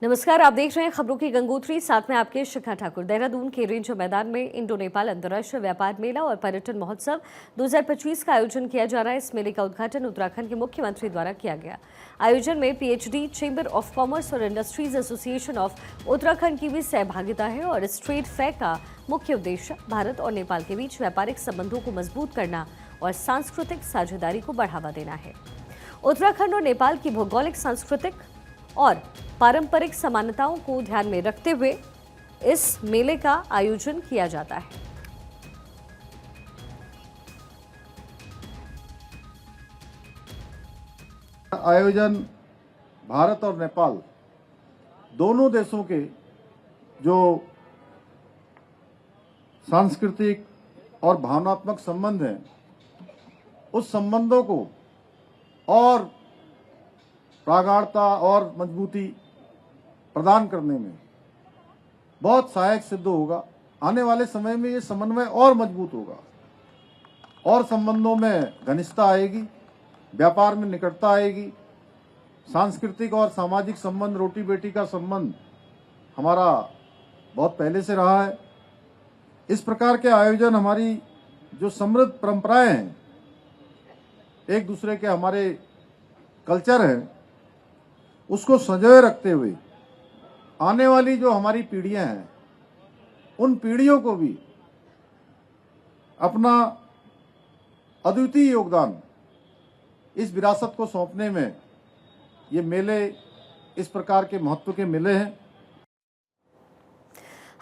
नमस्कार, आप देख रहे हैं खबरों की गंगोत्री। साथ में आपके शिखा ठाकुर। देहरादून के रेंज मैदान में इंडो नेपाल अंतर्राष्ट्रीय व्यापार मेला और पर्यटन महोत्सव 2025 का आयोजन किया जा रहा है। इस मेले का उद्घाटन उत्तराखंड के मुख्यमंत्री द्वारा किया गया। आयोजन में PhD, चेंबर ऑफ कॉमर्स और इंडस्ट्रीज एसोसिएशन ऑफ उत्तराखंड की भी सहभागिता है और इस ट्रेड फेयर का मुख्य उद्देश्य भारत और नेपाल के बीच व्यापारिक संबंधों को मजबूत करना और सांस्कृतिक साझेदारी को बढ़ावा देना है। उत्तराखंड और नेपाल की भौगोलिक, सांस्कृतिक और पारंपरिक समानताओं को ध्यान में रखते हुए इस मेले का आयोजन किया जाता है। आयोजन भारत और नेपाल दोनों देशों के जो सांस्कृतिक और भावनात्मक संबंध हैं, उस संबंधों को और प्रगाढ़ता और मजबूती प्रदान करने में बहुत सहायक सिद्ध होगा। आने वाले समय में ये समन्वय और मजबूत होगा और संबंधों में घनिष्ठता आएगी, व्यापार में निकटता आएगी, सांस्कृतिक और सामाजिक संबंध, रोटी बेटी का संबंध हमारा बहुत पहले से रहा है। इस प्रकार के आयोजन हमारी जो समृद्ध परंपराएं हैं, एक दूसरे के हमारे कल्चर हैं, उसको संजोए रखते हुए आने वाली जो हमारी पीढ़ियां हैं, उन पीढ़ियों को भी अपना अद्वितीय योगदान इस विरासत को सौंपने में ये मेले इस प्रकार के महत्व के मेले हैं।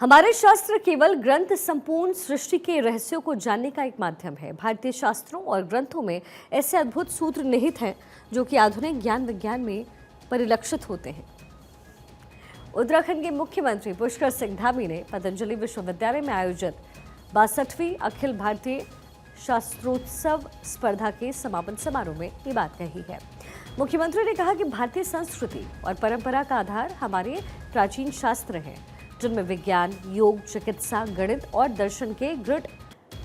हमारे शास्त्र केवल ग्रंथ संपूर्ण सृष्टि के रहस्यों को जानने का एक माध्यम है। भारतीय शास्त्रों और ग्रंथों में ऐसे अद्भुत सूत्र निहित हैं जो कि आधुनिक ज्ञान विज्ञान में परिलक्षित होते हैं। उत्तराखंड के मुख्यमंत्री पुष्कर सिंह धामी ने पतंजलि विश्वविद्यालय में आयोजित 62वीं अखिल भारतीय शास्त्रोत्सव स्पर्धा के समापन समारोह में ये बात कही है। मुख्यमंत्री ने कहा कि भारतीय संस्कृति और परंपरा का आधार हमारे प्राचीन शास्त्र हैं, जिनमें विज्ञान, योग, चिकित्सा, गणित और दर्शन के गृढ़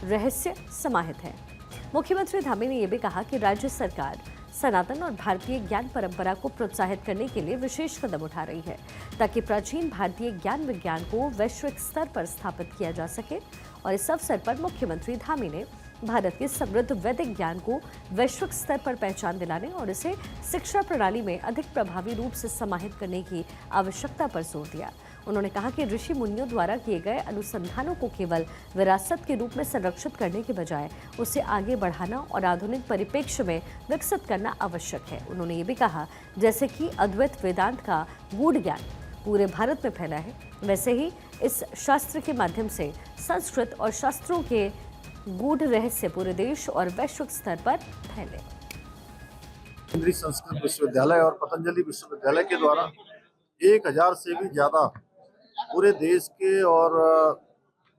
रहस्य समाहित हैं। मुख्यमंत्री धामी ने यह भी कहा कि राज्य सरकार सनातन और भारतीय ज्ञान परंपरा को प्रोत्साहित करने के लिए विशेष कदम उठा रही है, ताकि प्राचीन भारतीय ज्ञान विज्ञान को वैश्विक स्तर पर स्थापित किया जा सके। और इस अवसर पर मुख्यमंत्री धामी ने भारत के समृद्ध वैदिक ज्ञान को वैश्विक स्तर पर पहचान दिलाने और इसे शिक्षा प्रणाली में अधिक प्रभावी रूप से समाहित करने की आवश्यकता पर जोर दिया। उन्होंने कहा कि ऋषि मुनियों द्वारा किए गए अनुसंधानों को केवल विरासत के रूप में संरक्षित करने के बजाय उसे आगे बढ़ाना और आधुनिक परिप्रेक्ष्य में विकसित करना आवश्यक है। उन्होंने ये भी कहा, जैसे कि अद्वैत वेदांत का गूढ़ ज्ञान पूरे भारत में फैला है, वैसे ही इस शास्त्र के माध्यम से संस्कृत और शास्त्रों के गूढ़ रहस्य पूरे देश और वैश्विक स्तर पर फैले। केंद्रीय संस्कृत विश्वविद्यालय और पतंजलि विश्वविद्यालय के द्वारा 1000 से भी ज्यादा पूरे देश के और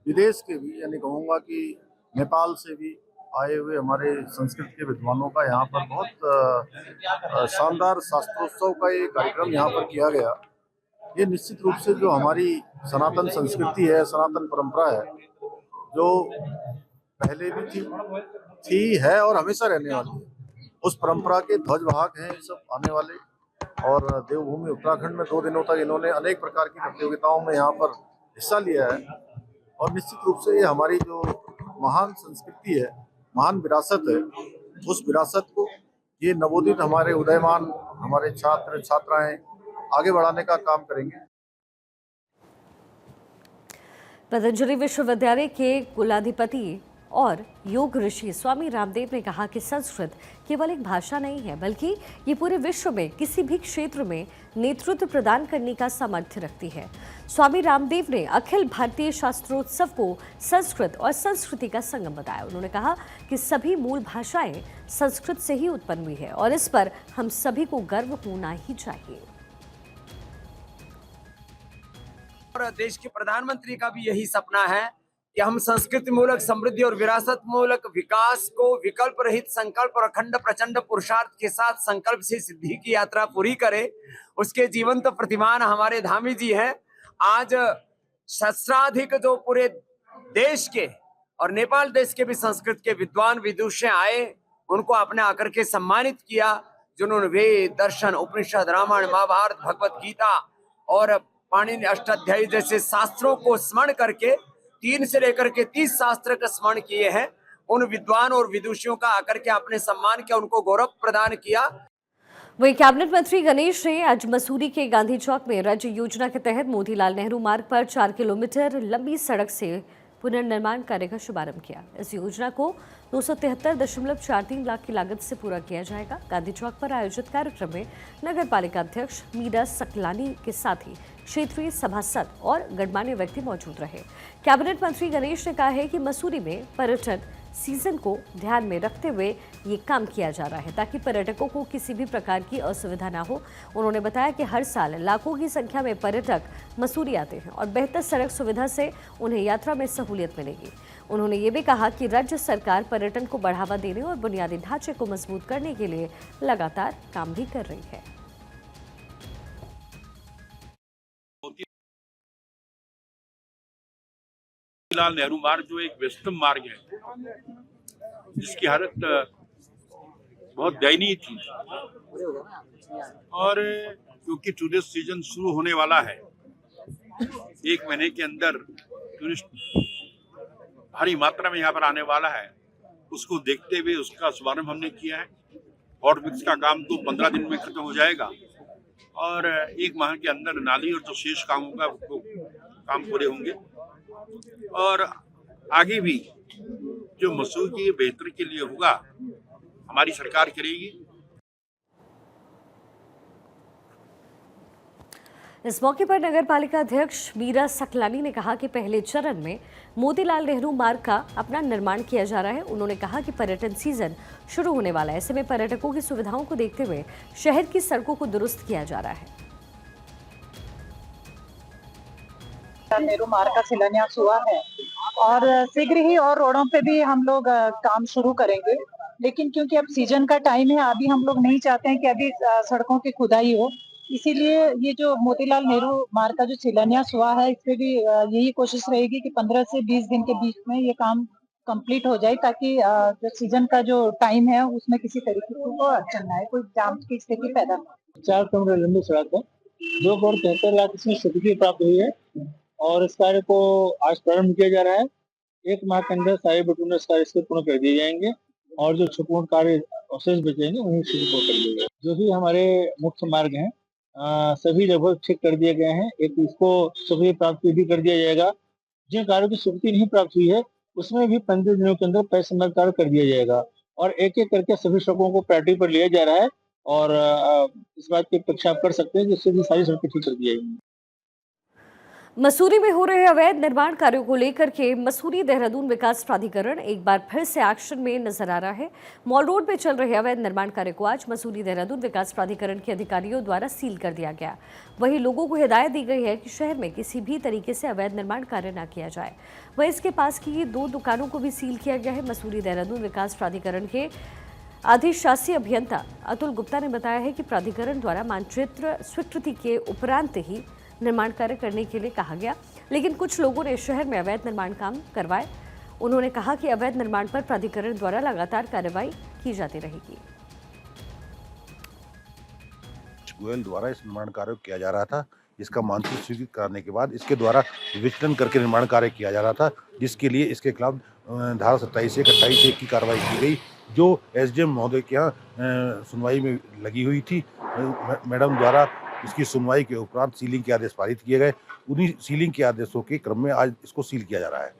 विदेश के भी, यानी कहूँगा कि नेपाल से भी आए हुए हमारे संस्कृत के विद्वानों का यहाँ पर बहुत शानदार शास्त्रोत्सव का ये कार्यक्रम यहाँ पर किया गया। ये निश्चित रूप से जो हमारी सनातन संस्कृति है, सनातन परंपरा है, जो पहले भी थी है और हमेशा रहने वाली है, उस परंपरा के ध्वजवाहक हैं ये सब आने वाले। और देवभूमि उत्तराखंड में 2 दिनों तक इन्होंने अनेक प्रकार की प्रतियोगिताओं में यहाँ पर हिस्सा लिया है। और निश्चित रूप से ये हमारी जो महान संस्कृति है, महान विरासत है, उस विरासत को ये नवोदित हमारे उदयमान हमारे छात्र छात्राएं आगे बढ़ाने का काम करेंगे। पतंजलि विश्वविद्यालय के कुलाधिपति और योग ऋषि स्वामी रामदेव ने कहा कि संस्कृत केवल एक भाषा नहीं है, बल्कि ये पूरे विश्व में किसी भी क्षेत्र में नेतृत्व प्रदान करने का सामर्थ्य रखती है। स्वामी रामदेव ने अखिल भारतीय शास्त्रोत्सव को संस्कृत और संस्कृति का संगम बताया। उन्होंने कहा कि सभी मूल भाषाएं संस्कृत से ही उत्पन्न हुई है और इस पर हम सभी को गर्व होना ही चाहिए। और देश के प्रधानमंत्री का भी यही सपना है कि हम संस्कृति मूलक समृद्धि और विरासत मूलक विकास को विकल्प रहित संकल्प और अखंड प्रचंड पुरुषार्थ के साथ संकल्प से सिद्धि की यात्रा पूरी करें। उसके जीवंत प्रतिमान हमारे धामी जी हैं। आज सहस्राधिक जो पूरे देश के और नेपाल देश के भी संस्कृत के विद्वान विदुषी आए, उनको आपने आकर के सम्मानित किया, जिन्होंने वेद, दर्शन, उपनिषद, रामायण, महाभारत, भगवत गीता और पाणिनि अष्टाध्यायी जैसे शास्त्रों को स्मरण करके 3 से लेकर के 30 शास्त्र का स्मरण किए हैं। उन विद्वान और विदुषियों का आकर के आपने सम्मान किया, उनको गौरव प्रदान किया। वहीं कैबिनेट मंत्री गणेश ने आज मसूरी के गांधी चौक में राज्य योजना के तहत मोतीलाल नेहरू मार्ग पर 4 किलोमीटर लंबी सड़क से पुनर्निर्माण कार्य का शुभारंभ किया। इस योजना को 273.43 लाख की लागत से पूरा किया जाएगा। गांधी चौक पर आयोजित कार्यक्रम में नगर पालिका अध्यक्ष मीरा सकलानी के साथ ही क्षेत्रीय सभासद और गणमान्य व्यक्ति मौजूद रहे। कैबिनेट मंत्री गणेश ने कहा है कि मसूरी में पर्यटन सीजन को ध्यान में रखते हुए ये काम किया जा रहा है ताकि पर्यटकों को किसी भी प्रकार की असुविधा ना हो। उन्होंने बताया कि हर साल लाखों की संख्या में पर्यटक मसूरी आते हैं और बेहतर सड़क सुविधा से उन्हें यात्रा में सहूलियत मिलेगी। उन्होंने ये भी कहा कि राज्य सरकार पर्यटन को बढ़ावा देने और बुनियादी ढांचे को मजबूत करने के लिए लगातार काम भी कर रही है। मोतीलाल नेहरू मार्ग जो एक व्यस्तम मार्ग है, जिसकी हालत बहुत दयनीय थी, और क्योंकि टूरिस्ट सीजन शुरू होने वाला है, 1 महीने के अंदर टूरिस्ट भारी मात्रा में यहाँ पर आने वाला है, उसको देखते हुए उसका शुभारंभ हमने किया है। हॉट मिक्स का काम तो 15 दिन में खत्म हो जाएगा और 1 माह के अंदर नाली और जो शेष कामों का काम पूरे होंगे, और आगे भी जो मसूरी की बेहतरी के लिए होगा हमारी सरकार करेगी। इस मौके पर नगर पालिका अध्यक्ष मीरा सकलानी ने कहा कि पहले चरण में मोतीलाल नेहरू मार्ग का अपना निर्माण किया जा रहा है। उन्होंने कहा कि पर्यटन सीजन शुरू होने वाला है, ऐसे में पर्यटकों की सुविधाओं को देखते हुए शहर की सड़कों को दुरुस्त किया जा रहा है। नेहरू मार्ग का शिलान्यास हुआ है और शीघ्र ही और रोडों पे भी हम लोग काम शुरू करेंगे, लेकिन क्योंकि अब सीजन का टाइम है, अभी हम लोग नहीं चाहते हैं कि अभी सड़कों की खुदाई हो, इसीलिए ये जो मोतीलाल नेहरू मार्ग का जो शिलान्यास हुआ है, इस पे भी यही कोशिश रहेगी कि 15 से 20 दिन के बीच में ये काम कंप्लीट हो जाए, ताकि जो सीजन का जो टाइम है उसमें किसी तरीके से वो अड़चन ना आए, कोई जाम की स्थिति पैदा ना हो। 4 किलोमीटर लंबी सड़क है, 2 करोड़ 73 लाख इसमें स्वीकृति प्राप्त हुई है और इस कार्य को आज प्रारंभ किया जा रहा है। 1 माह के अंदर सारे बिटुमिनस कार्य इसके पूर्ण कर दिए जाएंगे और जो छोटे कार्य अवशेष बचेंगे उन्हें शुरू कर दिए जाएंगे। जो भी हमारे मुख्य मार्ग हैं सभी लगभग ठीक कर दिए गए हैं। एक इसको स्वीकृति प्राप्त भी कर दिया जाएगा। जिन कार्यों की स्वीकृति नहीं प्राप्त हुई है उसमें भी 15 दिनों के अंदर पैसे कार्य कर दिया जाएगा और एक एक करके सभी सड़कों को प्रायोरिटी पर लिया जा रहा है और इस बात की अपेक्षा आप कर सकते हैं कि इससे भी सारी सड़कें ठीक कर दी जाएंगी। मसूरी में हो रहे अवैध निर्माण कार्यों को लेकर के मसूरी देहरादून विकास प्राधिकरण एक बार फिर से एक्शन में नजर आ रहा है। मॉल रोड में चल रहे अवैध निर्माण कार्य को आज मसूरी देहरादून विकास प्राधिकरण के अधिकारियों द्वारा सील कर दिया गया। वहीं लोगों को हिदायत दी गई है कि शहर में किसी भी तरीके से अवैध निर्माण कार्य न किया जाए। वहीं इसके पास की 2 दुकानों को भी सील किया गया है। मसूरी देहरादून विकास प्राधिकरण के अधिशासी अभियंता अतुल गुप्ता ने बताया है कि प्राधिकरण द्वारा मानचित्र स्वीकृति के उपरांत ही निर्माण कार्य करने के लिए कहा गया, लेकिन कुछ लोगों ने शहर में अवैध निर्माण काम करवाए। उन्होंने कहा कि अवैध निर्माण पर प्राधिकरण द्वारा लगातार कार्रवाई की जाती रहेगी। गोयल द्वारा इस निर्माण कार्य किया जा रहा था, इसका मानचित्र स्वीकृत कराने के बाद इसके द्वारा विचलन करके निर्माण कार्य किया जा रहा था, जिसके लिए इसके खिलाफ धारा 27/1 की कार्रवाई की गई, जो एसडीएम महोदय के यहाँ सुनवाई में लगी हुई थी। मैडम द्वारा इसकी सुनवाई के उपरांत सीलिंग के आदेश पारित किए गए। उन्हीं सीलिंग के आदेशों के क्रम में आज इसको सील किया जा रहा है।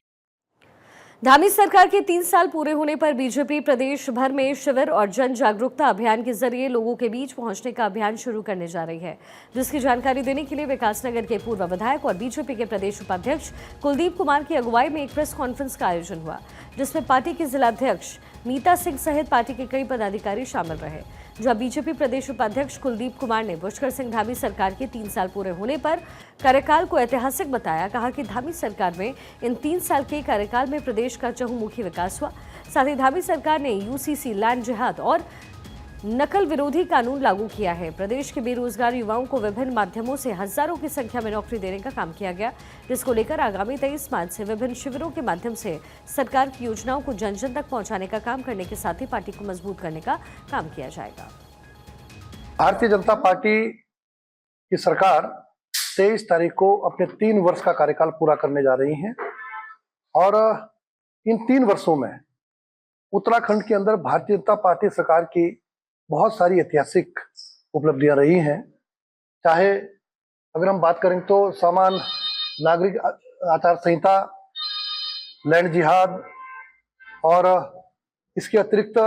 धामी सरकार के 3 साल पूरे होने पर बीजेपी प्रदेश भर में शिविर और जन जागरूकता अभियान के जरिए लोगों के बीच पहुंचने का अभियान शुरू करने जा रही है, जिसकी जानकारी देने के लिए विकासनगर के पूर्व विधायक और बीजेपी के प्रदेश उपाध्यक्ष कुलदीप कुमार की अगुवाई में एक प्रेस कॉन्फ्रेंस का आयोजन हुआ, जिसमें पार्टी के जिलाध्यक्ष मीता सिंह सहित पार्टी के कई पदाधिकारी शामिल रहे। जहां बीजेपी प्रदेश उपाध्यक्ष कुलदीप कुमार ने पुष्कर सिंह धामी सरकार के 3 साल पूरे होने पर कार्यकाल को ऐतिहासिक बताया। कहा कि धामी सरकार में इन 3 साल के कार्यकाल में प्रदेश का चहुमुखी विकास हुआ। साथ ही धामी सरकार ने यूसीसी, लैंड जिहाद और नकल विरोधी कानून लागू किया है। प्रदेश के बेरोजगार युवाओं को विभिन्न माध्यमों से हजारों की संख्या में नौकरी देने का काम किया गया, जिसको लेकर आगामी 23 मार्च से विभिन्न शिविरों के माध्यम से सरकार की योजनाओं को जन जन तक पहुंचाने का काम करने के साथ ही पार्टी को मजबूत करने का काम किया जाएगा। भारतीय जनता पार्टी की सरकार 23 तारीख को अपने 3 वर्ष का कार्यकाल पूरा करने जा रही हैं। और इन 3 वर्षों में उत्तराखंड के अंदर भारतीय जनता पार्टी सरकार की बहुत सारी ऐतिहासिक उपलब्धियां रही हैं। चाहे अगर हम बात करें तो समान नागरिक आचार संहिता, लैंड जिहाद और इसके अतिरिक्त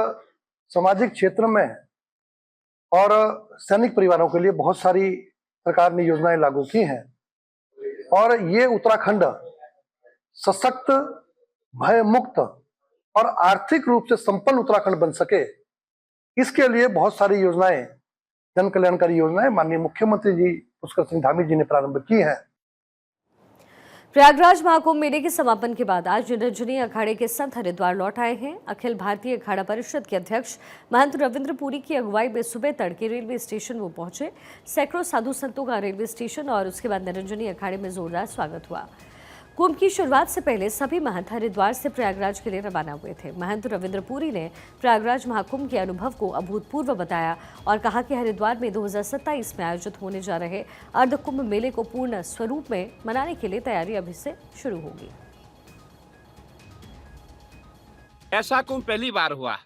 सामाजिक क्षेत्र में और सैनिक परिवारों के लिए बहुत सारी सरकार ने योजनाएं लागू की हैं। और ये उत्तराखंड सशक्त, भय मुक्त और आर्थिक रूप से संपन्न उत्तराखंड बन सके, इसके लिए बहुत सारी योजनाएं, जन कल्याणकारी योजनाएं माननीय मुख्यमंत्री जी पुष्कर सिंह धामी जी ने प्रारंभ की हैं। प्रयागराज महाकुंभ मेले के समापन के बाद आज निरंजनी अखाड़े के संत हरिद्वार लौट आए हैं। अखिल भारतीय अखाड़ा परिषद के अध्यक्ष महंत रविंद्र पुरी की अगुवाई में सुबह तड़के रेलवे स्टेशन वो पहुंचे। सैकड़ों साधु संतों का रेलवे स्टेशन और उसके बाद निरंजनी अखाड़े में जोरदार स्वागत हुआ। कुंभ की शुरुआत से पहले सभी महंत हरिद्वार से प्रयागराज के लिए रवाना हुए थे। महंत रविंद्र पुरी ने प्रयागराज महाकुंभ के अनुभव को अभूतपूर्व बताया और कहा कि हरिद्वार में 2027 में आयोजित होने जा रहे अर्ध कुंभ मेले को पूर्ण स्वरूप में मनाने के लिए तैयारी अभी से शुरू होगी। ऐसा कुंभ पहली बार हुआ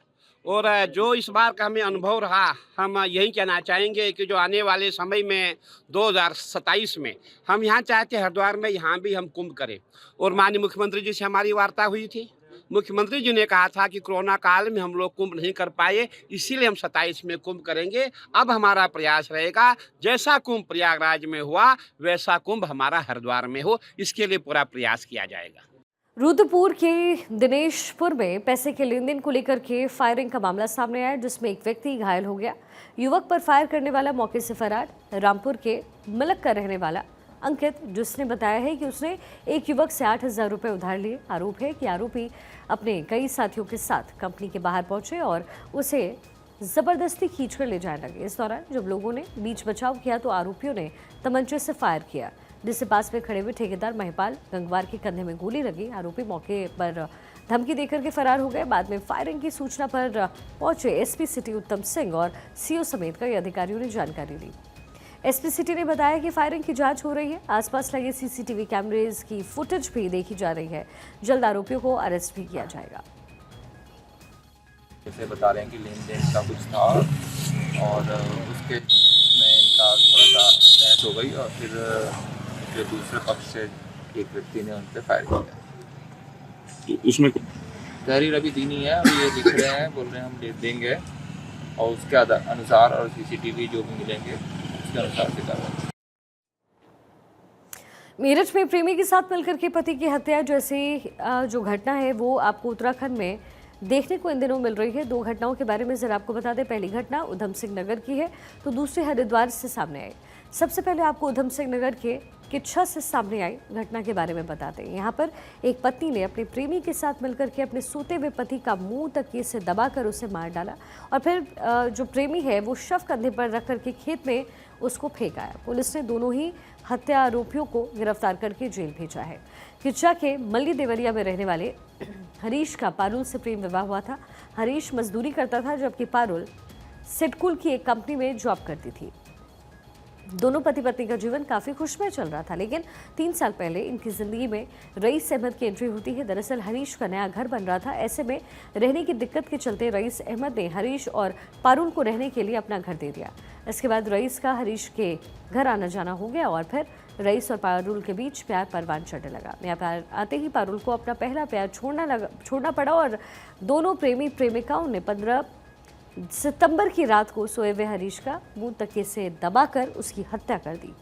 और जो इस बार का हमें अनुभव रहा, हम यही कहना चाहेंगे कि जो आने वाले समय में 2027 में हम यहाँ चाहते हैं हरिद्वार में यहाँ भी हम कुंभ करें। और माननीय मुख्यमंत्री जी से हमारी वार्ता हुई थी। मुख्यमंत्री जी ने कहा था कि कोरोना काल में हम लोग कुंभ नहीं कर पाए, इसीलिए हम 27 में कुंभ करेंगे। अब हमारा प्रयास रहेगा जैसा कुंभ प्रयागराज में हुआ वैसा कुंभ हमारा हरिद्वार में हो, इसके लिए पूरा प्रयास किया जाएगा। रुद्रपुर के दिनेशपुर में पैसे के लेन देन को लेकर के फायरिंग का मामला सामने आया, जिसमें एक व्यक्ति घायल हो गया। युवक पर फायर करने वाला मौके से फरार। रामपुर के मलक का रहने वाला अंकित, जिसने बताया है कि उसने एक युवक से 8,000 रुपये उधार लिए। आरोप है कि आरोपी अपने कई साथियों के साथ कंपनी के बाहर पहुंचे और उसे जबरदस्ती खींचकर ले जाने लगे। इस दौरान जब लोगों ने बीच बचाव किया तो आरोपियों ने तमंचे से फायर किया, जिससे पास में खड़े हुए ठेकेदार महिपाल गंगवार के कंधे में गोली लगी। आरोपी मौके पर धमकी देकर के फरार हो गए। बाद में फायरिंग की सूचना पर पहुंचे एसपी सिटी उत्तम सिंह और सीओ समेत कई अधिकारियों ने जानकारी ली। एसपी सिटी ने बताया कि फायरिंग की जांच हो रही है। आसपास लगे सीसीटीवी कैमरेज की फुटेज भी देखी जा रही है। जल्द आरोपियों को अरेस्ट भी किया जाएगा। जैसे बता रहे हैं कि लेन देन का कुछ था और उसके में इनका थोड़ा सा बहस हो गई और फिर जो दूसरे पक्ष से एक व्यक्ति ने उन पर फायर किया। उसमें तहरीर अभी दी नहीं है, अभी ये लिख रहे हैं, बोल रहे हैं हम ले देंगे और उसके अनुसार और सीसीटीवी जो भी मिलेंगे उसके अनुसार से कार्रवाई। मेरठ में प्रेमी के साथ मिलकर के पति की हत्या जैसी जो घटना है वो आपको उत्तराखंड में देखने को इन दिनों मिल रही है। 2 घटनाओं के बारे में जरा आपको बता दें। पहली घटना उधम सिंह नगर की है तो दूसरी हरिद्वार से सामने आई। सबसे पहले आपको उधम सिंह नगर के किच्छा से सामने आई घटना के बारे में बताते हैं। यहाँ पर एक पत्नी ने अपने प्रेमी के साथ मिलकर के अपने सोते हुए पति का मुंह तकिए से दबाकर उसे मार डाला और फिर जो प्रेमी है वो शव कंधे पर रख करके खेत में उसको फेंक आया। पुलिस ने दोनों ही हत्या आरोपियों को गिरफ्तार करके जेल भेजा है। किच्छा के मल्ली देवरिया में रहने वाले हरीश का पारुल से प्रेम विवाह हुआ था। हरीश मजदूरी करता था जबकि पारुल सिडकुल की एक कंपनी में जॉब करती थी। दोनों पति पत्नी का जीवन काफ़ी खुशमय चल रहा था, लेकिन 3 साल पहले इनकी ज़िंदगी में रईस अहमद की एंट्री होती है। दरअसल हरीश का नया घर बन रहा था। ऐसे में रहने की दिक्कत के चलते रईस अहमद ने हरीश और पारुल को रहने के लिए अपना घर दे दिया। इसके बाद रईस का हरीश के घर आना जाना हो गया और फिर रईस और पारुल के बीच प्यार परवान चढ़ने लगा। नया प्यार आते ही पारुल को अपना पहला प्यार छोड़ना पड़ा और दोनों प्रेमी प्रेमिकाओं ने 15 सितंबर की रात को सोए हुए हरीश का मुंह तकिए से दबाकर उसकी हत्या कर दी।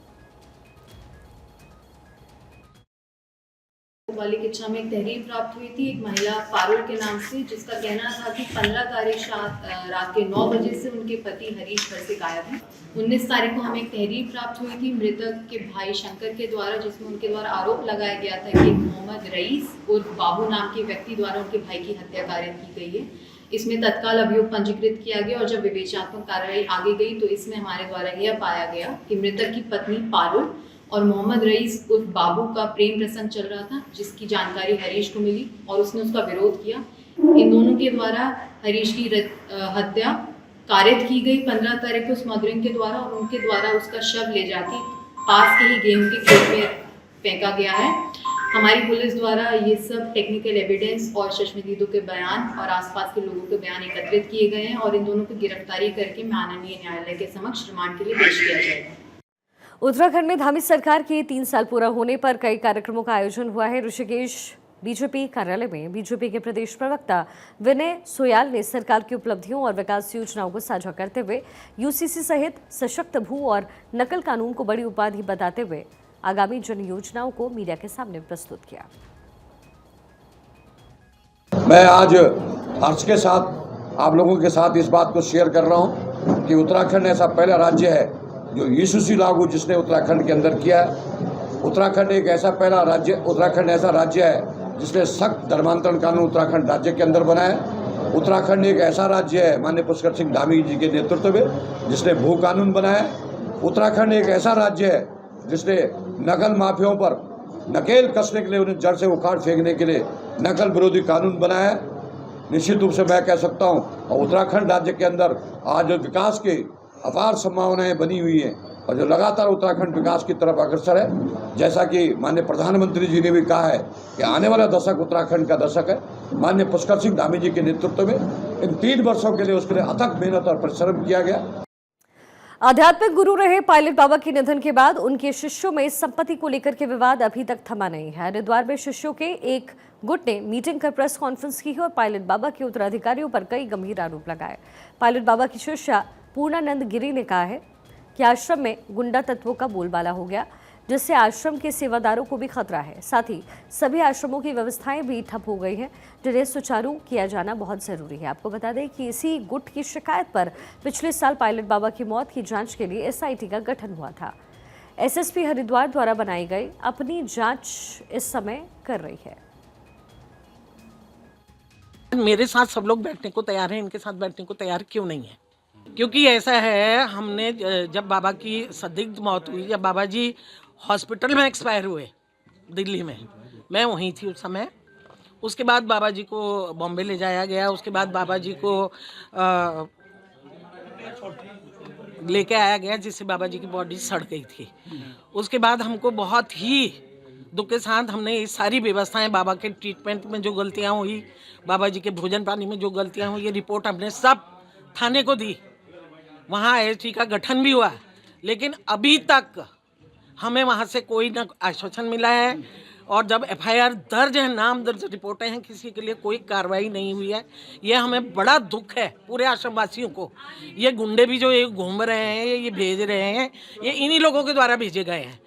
वाली किच्छा में एक तहरीर प्राप्त हुई थी एक महिला पारुल के नाम से, जिसका कहना था कि 15 तारीख रात के 9 बजे से उनके पति हरीश घर से गायब हैं। 19 तारीख को हमें एक तहरीर प्राप्त हुई थी मृतक के भाई शंकर के द्वारा, जिसमें उनके द्वारा आरोप लगाया गया था कि मोहम्मद रईस उर्फ बाबू नाम के व्यक्ति द्वारा उनके भाई की हत्या कारित की गई है। इसमें तत्काल अभियोग पंजीकृत किया गया और जब विवेचनात्मक कार्रवाई आगे गई तो इसमें हमारे द्वारा यह पाया गया कि मृतक की पत्नी पारुल और मोहम्मद रईस उर्फ बाबू का प्रेम प्रसंग चल रहा था, जिसकी जानकारी हरीश को मिली और उसने उसका विरोध किया। इन दोनों के द्वारा हरीश की हत्या कारित की गई 15 तारीख को स्मगलिंग के द्वारा और उनके द्वारा उसका शव ले जाके पास के ही गेहूं के खेत में फेंका गया है। हमारी पुलिस द्वारा ये सब टेक्निकल एविडेंस और चश्मदीदों के बयान और आसपास के लोगों के बयान एकत्रित किए गए हैं और इन दोनों की गिरफ्तारी करके माननीय न्यायालय के समक्ष रिमांड के लिए पेश किया जाएगा। उत्तराखंड में धामी सरकार के 3 साल पूरा होने पर कई कार्यक्रमों का आयोजन हुआ है। ऋषिकेश बीजेपी कार्यालय में बीजेपी के प्रदेश प्रवक्ता विनय सोयाल ने सरकार की उपलब्धियों और विकास योजनाओं को साझा करते हुए यूसीसी सहित सशक्त भू और नकल कानून को बड़ी उपाधि बताते हुए आगामी जन योजनाओं को मीडिया के सामने प्रस्तुत किया। मैं आज हर्ष के साथ आप लोगों के साथ इस बात को शेयर कर रहा हूं कि उत्तराखंड ऐसा पहला राज्य है जो यूसीसी लागू जिसने उत्तराखंड के अंदर किया है। उत्तराखंड एक ऐसा पहला राज्य उत्तराखंड ऐसा राज्य है जिसने सख्त धर्मांतरण कानून उत्तराखंड राज्य के अंदर बनाया। उत्तराखंड एक ऐसा राज्य है माननीय पुष्कर सिंह धामी जी के नेतृत्व में जिसने भू कानून बनाया। उत्तराखंड एक ऐसा राज्य है जिसने नकल माफियाओं पर नकेल कसने के लिए उन्हें जड़ से उखाड़ फेंकने के लिए नकल विरोधी कानून बनाया है। निश्चित रूप से मैं कह सकता हूं और उत्तराखंड राज्य के अंदर आज जो विकास की अपार संभावनाएं बनी हुई हैं और जो लगातार उत्तराखंड विकास की तरफ अग्रसर है, जैसा कि माननीय प्रधानमंत्री जी ने भी कहा है कि आने वाला दशक उत्तराखंड का दशक है। माननीय पुष्कर सिंह धामी जी के नेतृत्व में इन 3 वर्षों के लिए उसके लिए अथक मेहनत और परिश्रम किया गया। आध्यात्मिक गुरु रहे पायलट बाबा के निधन के बाद उनके शिष्यों में संपत्ति को लेकर के विवाद अभी तक थमा नहीं है। हरिद्वार में शिष्यों के एक गुट ने मीटिंग कर प्रेस कॉन्फ्रेंस की है और पायलट बाबा के उत्तराधिकारियों पर कई गंभीर आरोप लगाए। पायलट बाबा की शिष्या पूर्णानंद गिरी ने कहा है कि आश्रम में गुंडा तत्वों का बोलबाला हो गया, जिससे आश्रम के सेवादारों को भी खतरा है। साथ ही सभी आश्रमों की व्यवस्थाएं भी ठप हो गई हैं, जिन्हें सुचारू किया जाना बहुत जरूरी है। आपको बता दें कि इसी गुट की शिकायत पर पिछले साल पायलट बाबा की मौत की जांच के लिए एसआईटी का गठन हुआ था। एसएसपी हरिद्वार द्वारा बनाई गई अपनी जांच इस समय कर रही है। मेरे साथ सब लोग बैठने को तैयार हैं, इनके साथ बैठने को तैयार क्यों नहीं है? क्योंकि ऐसा है, हमने जब बाबा की संदिग्ध मौत हुई, जब बाबा जी हॉस्पिटल में एक्सपायर हुए दिल्ली में, मैं वहीं थी उस समय। उसके बाद बाबा जी को बॉम्बे ले जाया गया। उसके बाद बाबा जी को लेके आया गया, जिससे बाबा जी की बॉडी सड़ गई थी। उसके बाद हमको बहुत ही दुख के साथ हमने ये सारी व्यवस्थाएं, बाबा के ट्रीटमेंट में जो गलतियां हुई, बाबा जी के भोजन पानी में जो गलतियां हुई, ये रिपोर्ट हमने सब थाने को दी। वहाँ एसटी का गठन भी हुआ, लेकिन अभी तक हमें वहाँ से कोई ना आश्वासन मिला है। और जब एफआईआर दर्ज है, नाम दर्ज रिपोर्टें हैं, किसी के लिए कोई कार्रवाई नहीं हुई है। ये हमें बड़ा दुख है पूरे आश्रम वासियों को। ये गुंडे भी जो ये घूम रहे हैं, ये भेज रहे हैं, ये इन्हीं लोगों के द्वारा भेजे गए हैं।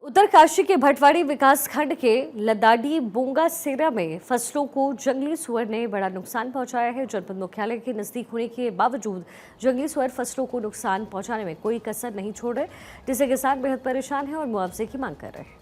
उत्तरकाशी के भटवाड़ी विकास खंड के लदाडी बोंगा सेरा में फसलों को जंगली सुअर ने बड़ा नुकसान पहुंचाया है। जनपद मुख्यालय के नजदीक होने के बावजूद जंगली सुअर फसलों को नुकसान पहुंचाने में कोई कसर नहीं छोड़ रहे, जिससे किसान बेहद परेशान हैं और मुआवजे की मांग कर रहे हैं।